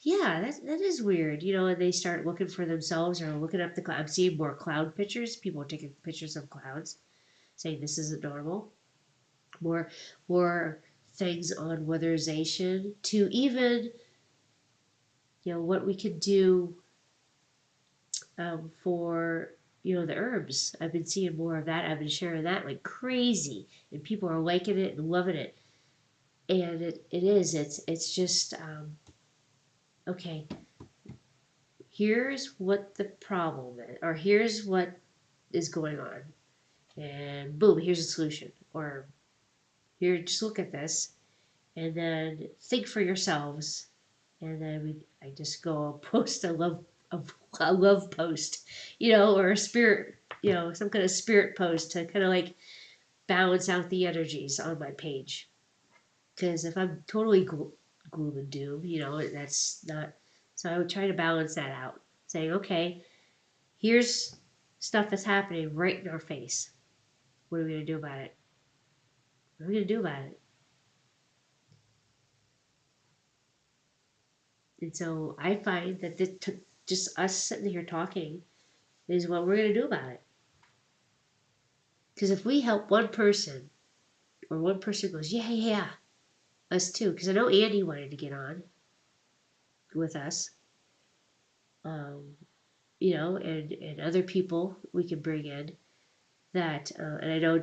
yeah, that is weird, and they start looking for themselves or looking up the cloud. I'm seeing more cloud pictures. People are taking pictures of clouds, saying this isn't normal. More things on weatherization to even what we could do for the herbs. I've been seeing more of that. I've been sharing that like crazy, and people are liking it and loving it. And it's just okay. Here's what the problem is, or here's what is going on, and boom, here's a solution. Or here, just look at this, and then think for yourselves. And then I just go post a love post, or a spirit some kind of spirit post to kind of like balance out the energies on my page. Because if I'm totally gloom and doom, that's not. So I would try to balance that out, saying, okay, here's stuff that's happening right in our face. What are we gonna do about it? What are we gonna do about it? And so I find that just us sitting here talking is what we're gonna do about it. Because if we help one person, or one person goes, yeah, yeah, us too. Because I know Andy wanted to get on with us. Um, and other people we can bring in that, and I know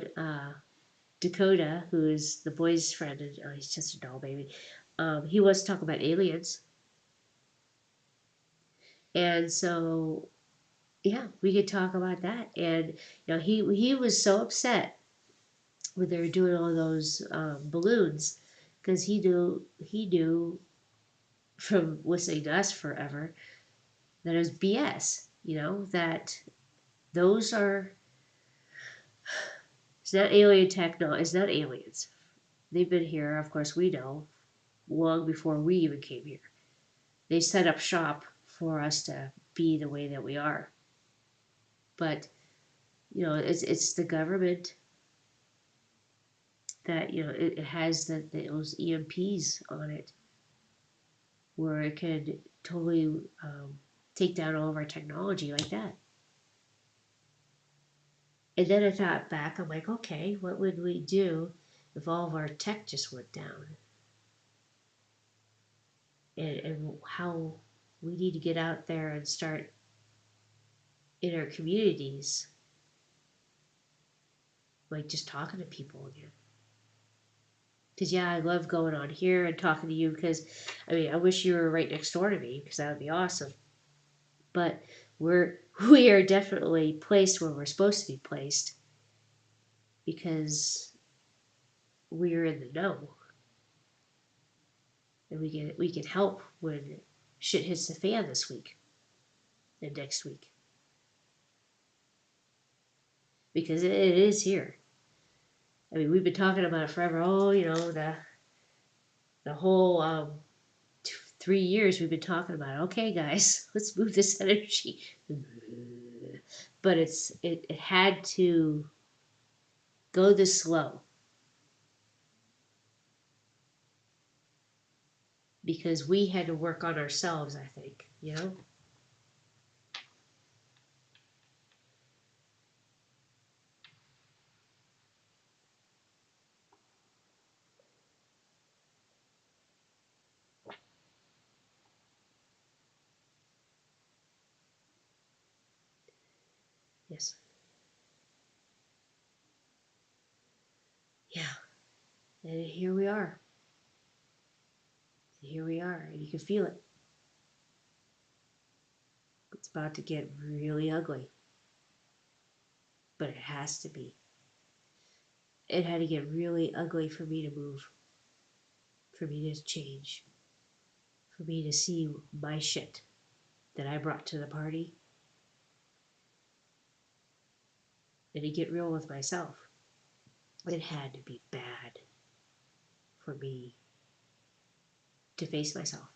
Dakota, who is the boy's friend, and he's just a doll baby. He wants to talk about aliens, and so yeah, we could talk about that. And he was so upset when they were doing all those balloons because he knew from listening to us forever that it was BS. That those are it's not alien techno. It's not aliens. They've been here, of course, we know, long before we even came here. They set up shop for us to be the way that we are. But, it's the government that, it has those EMPs on it where it could totally take down all of our technology like that. And then I thought back, I'm like, okay, what would we do if all of our tech just went down? And how we need to get out there and start in our communities, like just talking to people again. Because yeah, I love going on here and talking to you because, I wish you were right next door to me because that would be awesome. But we are definitely placed where we're supposed to be placed because we're in the know and we can help when shit hits the fan this week and next week because it is here. We've been talking about it forever. Oh, the whole 3 years we've been talking about it. Okay, guys, let's move this energy. But it had to go this slow because we had to work on ourselves, I think, Yes. Yeah. And here we are. Here we are. And you can feel it. It's about to get really ugly. But it has to be. It had to get really ugly for me to move. For me to change. For me to see my shit that I brought to the party. And to get real with myself. It had to be bad for me to face myself.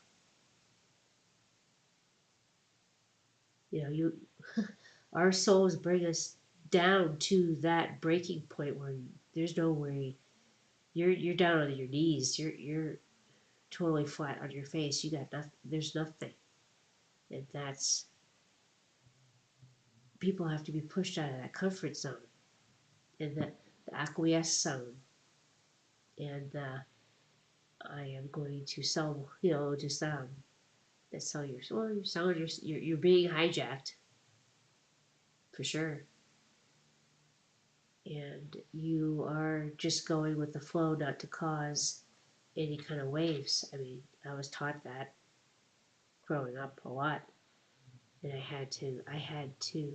You our souls bring us down to that breaking point where there's no way you're down on your knees. You're totally flat on your face. You got nothing. There's nothing, and that's people have to be pushed out of that comfort zone and the acquiesce zone. And I am going to sell, just that's sell your well, you're selling you're being hijacked for sure. And you are just going with the flow, not to cause any kind of waves. I was taught that growing up a lot, and I had to,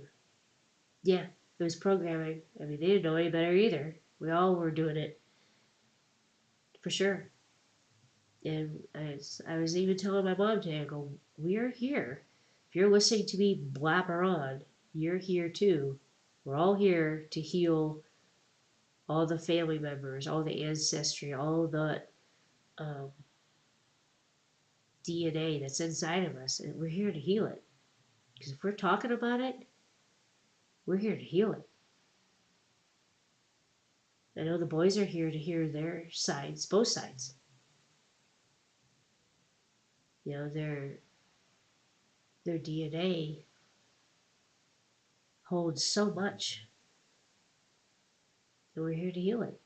yeah, it was programming. They didn't know any better either. We all were doing it, for sure. And I was even telling my mom today, I go, we're here. If you're listening to me blabber on, you're here too. We're all here to heal all the family members, all the ancestry, all the um, DNA that's inside of us, and we're here to heal it. Because if we're talking about it, we're here to heal it. I know the boys are here to hear their sides, both sides. You know, their DNA holds so much, and we're here to heal it.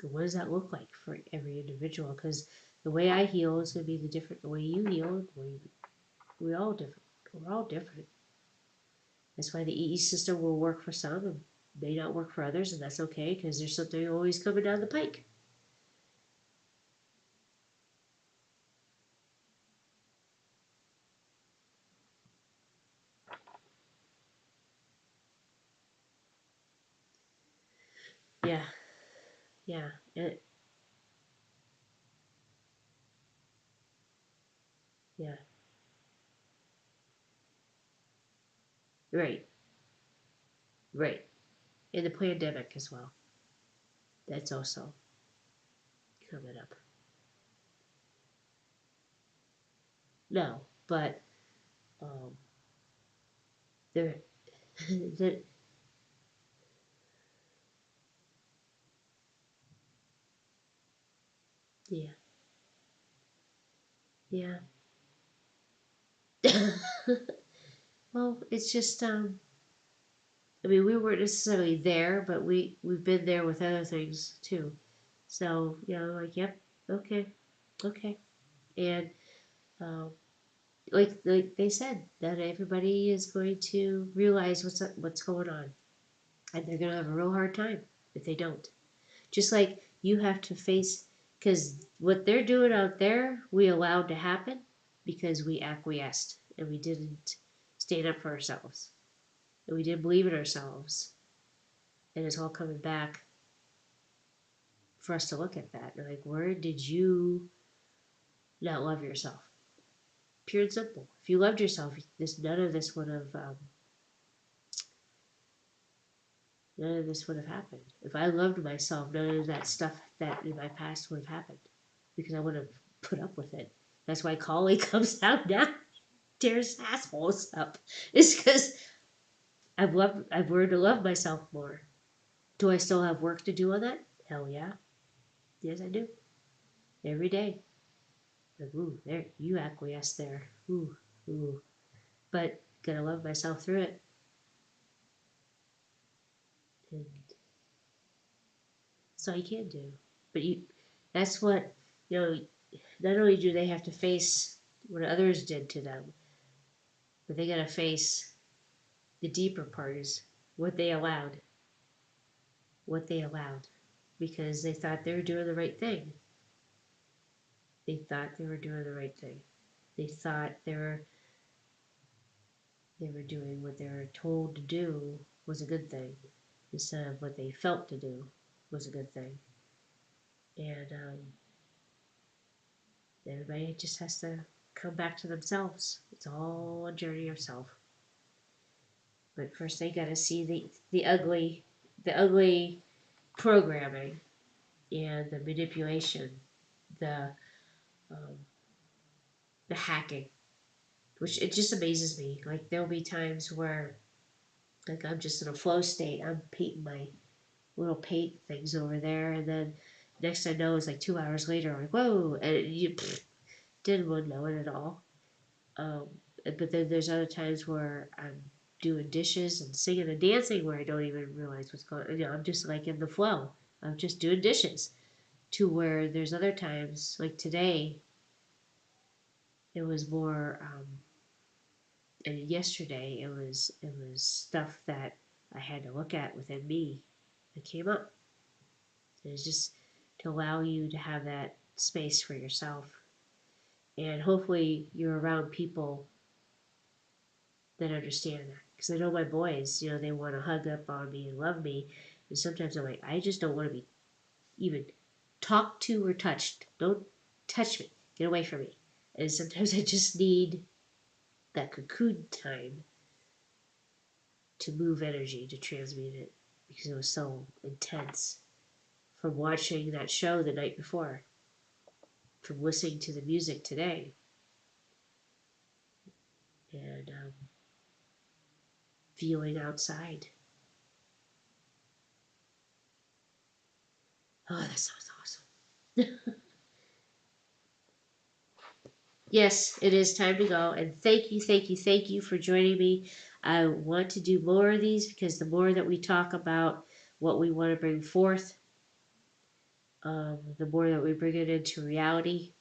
And what does that look like for every individual? Because the way I heal is going to be the way you heal. We all different. We're all different. That's why the EE system will work for some and may not work for others, and that's okay because there's something always coming down the pike. Yeah, yeah, yeah, right, right. And the pandemic as well. That's also coming up. No, but um, there, the, yeah, yeah. Well, it's just I mean, we weren't necessarily there, but we've been there with other things too. So like, yep, okay, okay, and um, like they said, that everybody is going to realize what's going on, and they're gonna have a real hard time if they don't. Just like you have to face, because what they're doing out there, we allowed to happen because we acquiesced and we didn't stand up for ourselves and we didn't believe in ourselves, and it's all coming back for us to look at that. Like, where did you not love yourself? Pure and simple. If you loved yourself, none of this would have happened. If I loved myself, none of that stuff that in my past would have happened because I would have put up with it. That's why Collie comes out now, tears assholes up. It's because I've learned to love myself more. Do I still have work to do on that? Hell yeah. Yes, I do. Every day. Like, ooh, there, you acquiesce there. Ooh, ooh. But gotta love myself through it. And that's all you can do. But that's what, not only do they have to face what others did to them, but they gotta face the deeper part is what they allowed. What they allowed. Because they thought they were doing the right thing. They thought they were doing the right thing. They thought they were doing what they were told to do was a good thing instead of what they felt to do was a good thing. And everybody just has to come back to themselves. It's all a journey of self. But first, they got to see the ugly programming and the manipulation, the um, the hacking, which it just amazes me. Like there'll be times where, like I'm just in a flow state. I'm painting my little paint things over there, and then next I know it's like 2 hours later. I'm like, whoa, and you didn't know it at all. Um, but then there's other times where I'm doing dishes and singing and dancing where I don't even realize what's going on. I'm just like in the flow. I'm just doing dishes. To where there's other times, like today, it was more, and yesterday it was stuff that I had to look at within me that came up. It's just to allow you to have that space for yourself. And hopefully you're around people that understand that. Because I know my boys, they want to hug up on me and love me. And sometimes I'm like, I just don't want to be even talked to or touched. Don't touch me. Get away from me. And sometimes I just need that cocoon time to move energy, to transmute it, because it was so intense from watching that show the night before, from listening to the music today, and feeling outside. Oh, that sounds awesome. Yes, it is time to go. And thank you for joining me. I want to do more of these because the more that we talk about what we want to bring forth, the more that we bring it into reality.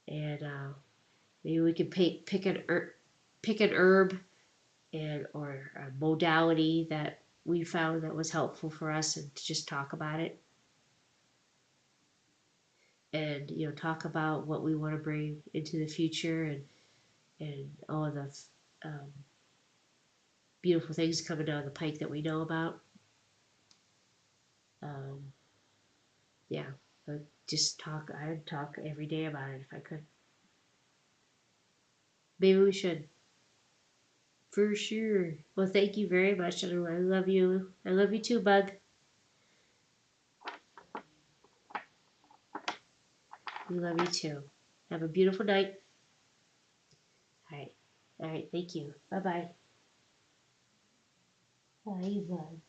And maybe we can pick an herb and or a modality that we found that was helpful for us, and to just talk about it. And talk about what we want to bring into the future, and all of the um, beautiful things coming down the pike that we know about. Um, yeah, but just talk. I'd talk every day about it if I could. Maybe we should. For sure. Well, thank you very much, and I love you. I love you too, Bug. We love you too. Have a beautiful night. All right. All right. Thank you. Bye bye. Bye, Bug.